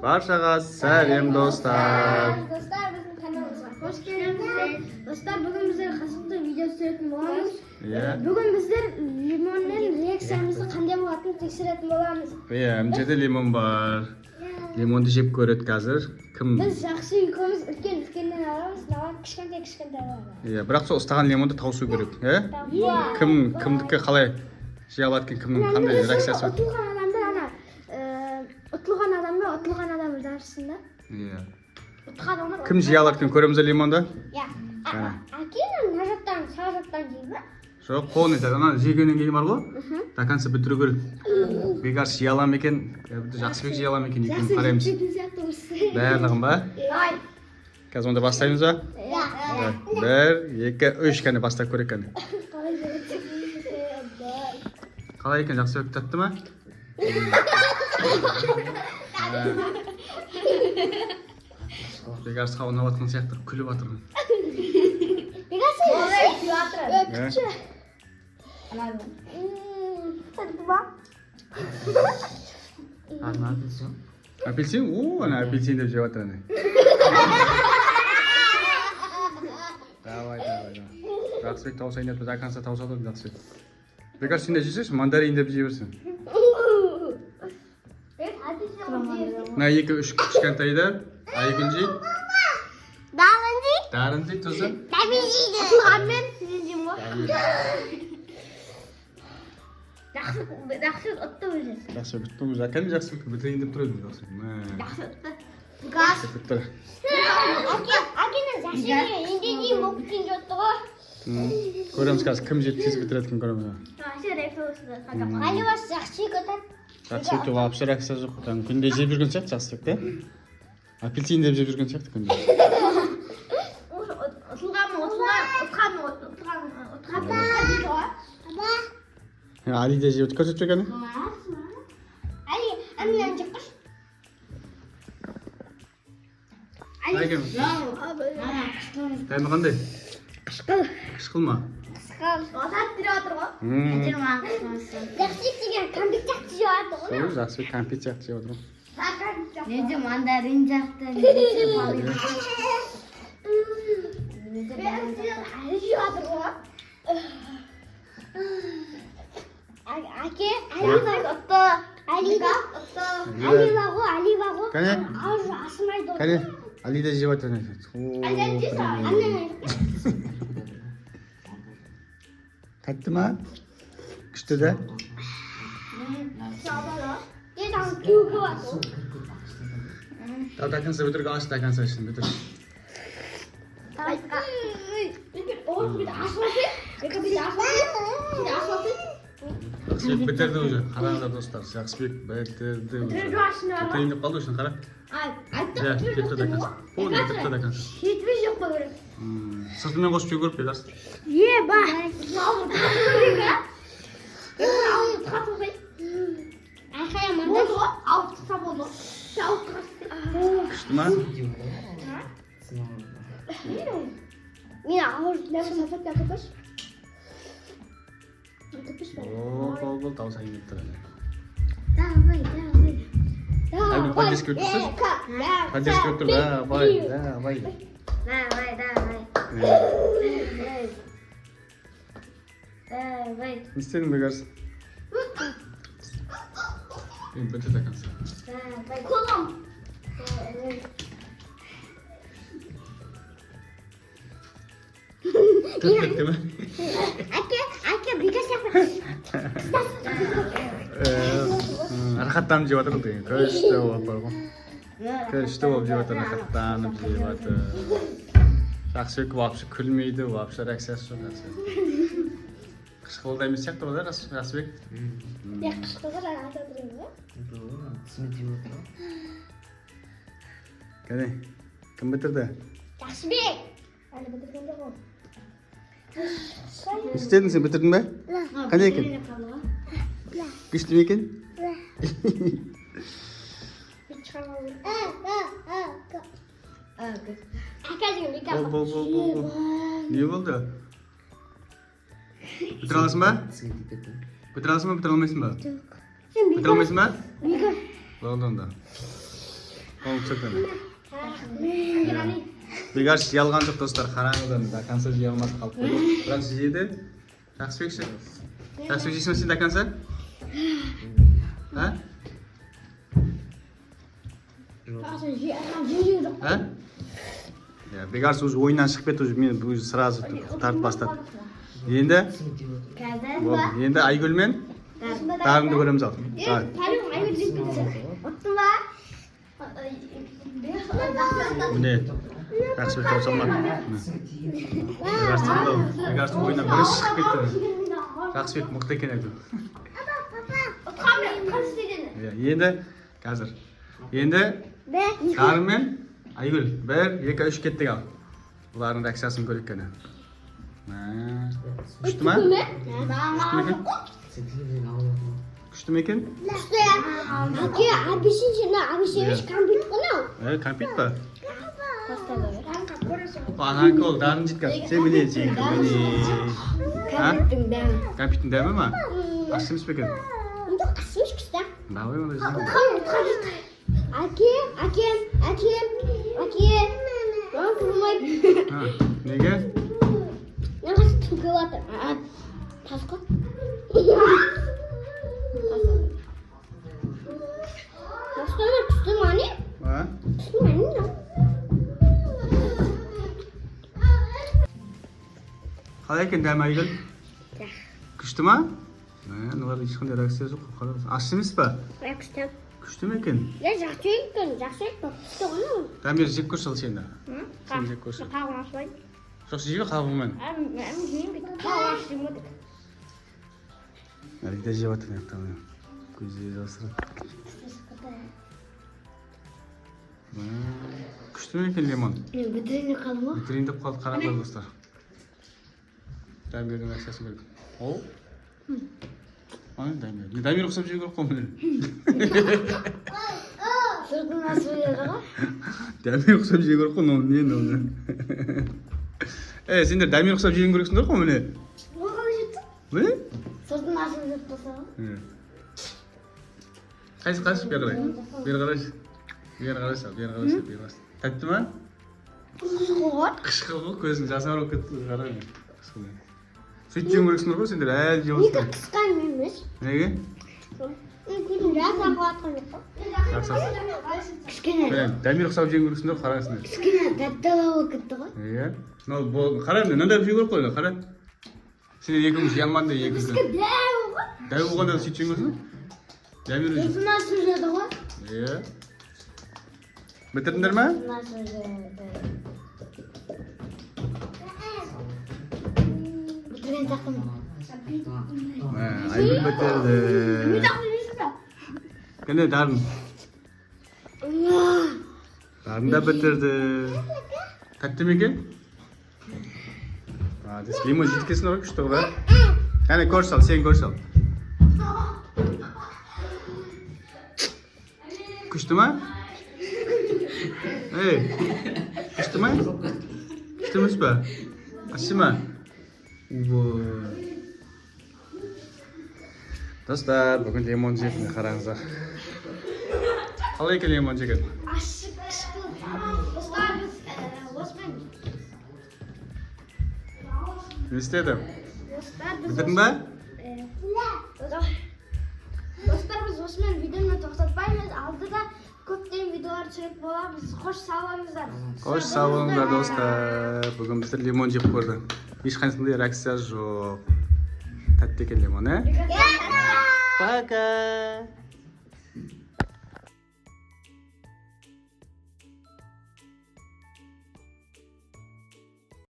Barchaga salom dostlar. Dostlar bizim kanalımıza hoş geldiniz. Dostlar bugün bizler qasıqda video түсіретін боламыз. Bugün bizler limonның reaksiyamızı qanday bo'layotganini tekshirетін bolamыз. Mына жерде limon бар. Limondu жеп көрөт азыр. Ким? Biz жақсы үйкөміз үлкен-үлкенден аламыз, маған кішкентай аламыз. Бірақ сол ұстаған лимонды таусу керек, Кімдікі қалай жей алады екен, кімнің қандай реакциясы бар? Ұтылған адам жарысында. Кім жей алады екен, көреміз лимонды? Әкенің мына жақтан, сау жақтан жей ме? Жоқ, қолын етеді. Ана жегеннен кейін бар ғой? До конца бітіру керек. Бекар жей алам екен, Жақсыбек жей алам екен, екеуін қараймыз. Барлығын ба? Қазір онда бастаймыз ба? Бір, екі, үш кәне бастап көрек кәне. Қалай екен, Жақсыбек татты ма? Бекар сауын алатқан сияқты күліп атырмын. Бекар сен күліп атырмын. Татты ба? Апельсин? Ана апельсин деп жеп атыр ана. Давай. Жақсыбек таусайын деп, до конца таусады ғой Жақсыбек. Бекар сен де жесеш, мандарин деп жей берсін. Мына екі, үш кішкентайды, Айгүл жей. Дарын жей, тұзы. Ұтылғанмен сізен жейм ғой. Жақсы ұтты өзі. Жақсы ұтты өзі. Әкән Жақсыбек бітірейін деп тұр едім Жақсыбек. Жақсы ұтты. Жақсы ұтты. Әкенің Жақсыбекке енді дейін болып кеткен жоқты ғой. Көреміз қазір кім жеп тез бітіреді екен көреміз. Қали бас Жақсыбек ұтады. Жақсыбекте вообще реакция жоқ. Күнде жеп жүрген сияқты Жақсыбек, да? Апельсин деп жеп жүрген сияқты күнде. Али де жеп көрсетіп жүргені? Али, әмінен жеп қыш. Айгем. Дәмі қандай? Қышқыл. Қышқыл ма? Қышқыл. Отат тірі отыр ғой. Жақсыбек деген кәмпит жақты жеп отыр ғой. Сол, Жақсыбек кәмпит жақты жеп отыр. Неде мандарин жақты, неде балын Әке, Али ұтты. Али бағу. Ауыз асымайды. Кәне, Али де жеп отыр. Қатты ма? Күшті да? Даканса бітір, аш даканса ішін бітір. Жақсыбек бітірді уже, қараңыздар достар. Жақсыбек бітірді уже. Бітірейін деп қалды үшін, қара. Кетті даканса. Полный кетті даканса. Жетпей жоқ па көріп. Сыртымен қосып жей көріп бекарсың. Ба. Күшті ма? Мен ауыз сапат көпіш. Бол, таусайын деп тұр. Давай. Айгүл поддержка өттірсіз? Поддержка өттір, давай. Не істедің бекарсың? Бітір даканса. Қолым. Кетті ме? Әке, бекар сияқты. Рахаттанып жеп жатыр ғой. Күшті болып бар ғой. Күшті болып жеп жатыр, рахаттанып жеп жатыр. Жақсыбек вообще күлмейді, вообще реакциясы жоқ. Қышқылда емес сияқты ғой, Жақсыбек? Қышқылға жаңа атадырын ба? Кәне, кім бітірді? Жақсыбек! Әлі бітіргенде ғой. Істедің сен, бітірдің бе? Қандай екен? Күшті ме екен? Бол. Не болды? Бітір аласың ба? Бітір алмайсың ба? Болды онда. ұмытсақ Бекар жей алған жоқ достар, қараңыздар, до конца жей алмады қалып қойды. Бірақ жейді. Жақсыбек ше? Жақсыбек жейсің сен до конца? А? Бекар уже ойыннан шығып кетті, уже мен уже сразу тартып бастады. Енді Айгүл мен Дарынды көреміз ал. Міне, Жақсыбек тауып салмады. Бекарсы ойыннан бірінші шығып кетті. Жақсыбек мықты екен әйтеуір. Енді қазір. Енді Дарын мен Айгүл 1, 2, 3 кеттік ал. Бұлардың реакциясын көрейік кәне. Күшті ме? Күшті ме екен? Күшті. Әке, абишемеш компит қана. Компит па? Ананкі ол дарын жеткен. Сен міне жейін. Компиттің дәмі ма? Ащы емес пе екен? Ащымеш күшті. Давай онда жейін. Әке. Маған тұрмайды. Неге? Мен қашып түлкі батыр. Тас қой. Күшті мане? Күшті мане? Қалай екен дәмі Айгүл? Күшті ма? Оларда ешқандай реакция жоқ. Ащы емес па? Күшті. Күшті ме екен? Жақсы екен. Күшті ғана. Дамир жеп көрші ал сені. Сен жеп көрші. Қағым ашпайды. Жоқ жейбе қағыммен. Қағым ашпайды. Әлгі жеп атыр аяқтан. Көзі жасырып. Күшті ме екен лимон? Бітірейін қалды ма? Бітірейін деп қалды қараңдар достар. Дамирдің реакциясын көрдік. Ол? Дамир. Дамир ұқсап жей көріп қой. Сұртын асып еді ғой? Дамир ұқсап жей көріп қой, не? Сендер Дамир ұқсап жейін көрексіңдер қой, міне? Ол қалай жетті? Міне? Сұртын асып жеп болса ғой? Қайсы, бері қарайшы. Тәтті ма? Қышқыл ғой, көзің жасар болып кетті. Қарай ме? Сөйтіп жең көрексіңдер ғой, сендер әлі жеп отырсыңдар. Неге қысқан емес? Неге? Көзім жасар қуатқан жоқ қой. Кішкене. Дамир ұқсап жең көрексіңдер, қарайсыңдар. Кішкене тәтті болып кетті ғой. Иә. Қарай, мынандай жей көріп қойды, қарай. Сендер екеуіңіз жей алмады, екеуіңіз. Дәу болғанда сөйтіп жең көрсіңдер? Дамир өз. Сұртын асып жеді ғой? Иә. Бітірдіңдер ме? Бітірген тақым. Айгүл бітірді. Кәне Дарын. Дарын да бітірді. Тәтті ме екен? Лимон жеткесін ғой күшті ғой. Кәне көрші ал, сен көрші ал. Күшті ма? Күшті ма? Күшті емес па? Ащы ма? Достар, бүгін лимон жейтін қараңыздар. Қалай екен лимон жеген? Ащы күшті. Достар, біз осымен. Не істеді? Бітірдің ба? Достар, біз осымен видеоны тоқтатпаймыз. Алдыда көптеген видеолар түсіріп боламыз. Қош сау болыңыздар. Қош сау болыңыздар достар. Бүгін біздер лимон жеп көрді. Ешқайсысында реакция жоқ. Тәтті екен лимон, Пока.